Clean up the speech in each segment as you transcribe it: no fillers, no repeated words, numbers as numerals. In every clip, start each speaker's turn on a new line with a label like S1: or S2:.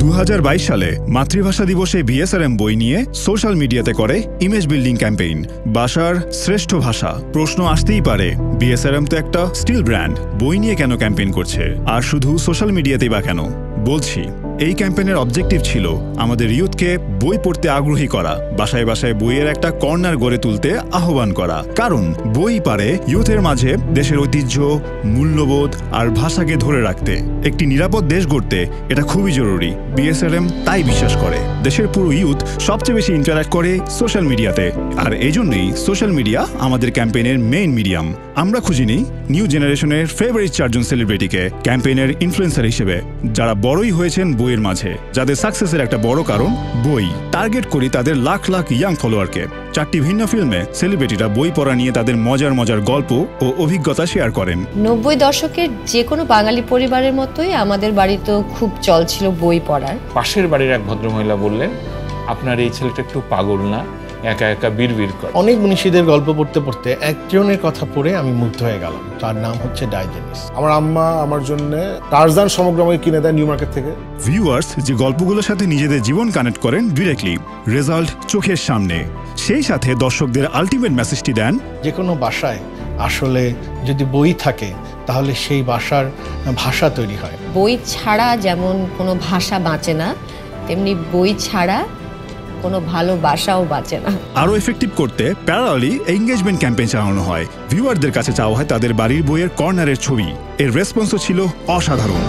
S1: 2022 সালে মাতৃভাষা দিবসে বিএসআরএম বই নিয়ে সোশ্যাল মিডিয়াতে করে ইমেজ বিল্ডিং ক্যাম্পেইন বাসার শ্রেষ্ঠ ভাষা। প্রশ্ন আসতেই পারে, বিএসআরএম তো একটা স্টিল ব্র্যান্ড, বই নিয়ে কেন ক্যাম্পেইন করছে, আর শুধু সোশ্যাল মিডিয়াতেই বা কেন? বলছি, এই ক্যাম্পেইনের অবজেক্টিভ ছিল আমাদের ইউথকে বই পড়তে আগ্রহী করা, বাসায় বাসায় বইয়ের একটা কর্নার গড়ে তুলতে আহ্বান করা। কারণ বই পারে ইউথের মাঝে দেশের ঐতিহ্য, মূল্যবোধ আর ভাষাকে ধরে রাখতে। একটি নিরাপদ দেশ গড়তে এটা খুবই জরুরি। বিএসআরএম তাই বিশ্বাস করে দেশের পুরো ইউথ সবচেয়ে বেশি ইন্টারঅ্যাক্ট করে সোশ্যাল মিডিয়াতে, আর এই জন্যই সোশ্যাল মিডিয়া আমাদের ক্যাম্পেইনের মেইন মিডিয়াম। আমরা খুঁজি নিই নিউ জেনারেশনের ফেভারিট 4 জন সেলিব্রিটিকে ক্যাম্পেইনের ইনফ্লুয়েন্সার হিসেবে, যারা বড়ই হয়েছেন বইয়ের মাঝে, যাদের সাকসেসের একটা বড় কারণ বই। টার্গেট করি তাদের লাখ লাখ ইয়াং ফলোয়ারকে। 4টি ভিন্ন ফিল্মে সেলিব্রিটিরা বই পড়া নিয়ে তাদের মজার মজার গল্প ও অভিজ্ঞতা শেয়ার করেন।
S2: 90 দশকের যে কোনো বাঙালি পরিবারের মতোই আমাদের বাড়িতেও খুব চল ছিল বই পড়ার।
S3: পাশের বাড়ির এক ভদ্রমহিলা বললেন, আপনার এই ছেলেটা একটু পাগল না, একা একা বিড়বিড় করে।
S4: অনেক মনীষীদের গল্প পড়তে পড়তে একজনের কথা পড়ে আমি মুগ্ধ হয়ে গেলাম। তার নাম হচ্ছে ডায়োজেনিস।
S5: আমার আম্মা আমার জন্য টারজান সমগ্র আমাকে কিনে দেয় নিউ মার্কেট থেকে।
S1: ভিউয়ার্স যে গল্পগুলোর সাথে নিজেদের জীবন কানেক্ট করেন ডিরেক্টলি, রেজাল্ট চোখের সামনে, সেই সাথে দর্শকদের আলটিমেট মেসেজটি দেন,
S4: যে কোনো বাসায় আসলে যদি বই থাকে তাহলে সেই বাসার ভাষা তৈরি হয়।
S2: বই ছাড়া যেমন কোনো ভাষা বাঁচে না, তেমনি বই ছাড়া কোনো ভালো ভাষাও বাঁচে না।
S1: আরও এফেক্টিভ করতে প্যারালালি এঙ্গেজমেন্ট ক্যাম্পেইন চালানো হয়। ভিউয়ারদের কাছে চাওয়া হয় তাদের বাড়ির বইয়ের কর্নারের ছবি। এর রেসপন্সও ছিল অসাধারণ।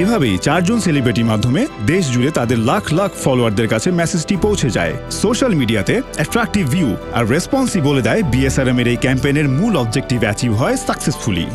S1: এভাবেই 4 জন সেলিব্রিটির মাধ্যমে দেশ জুড়ে তাদের লাখ লাখ ফলোয়ারদের কাছে মেসেজটি পৌঁছে যায়। সোশ্যাল মিডিয়াতে অ্যাট্রাকটিভ ভিউ আর রেসপন্সই বলে দেয় বিএসআরএম এর এই ক্যাম্পেইনের মূল অবজেক্টিভ অ্যাচিভ হয় সাকসেসফুলি।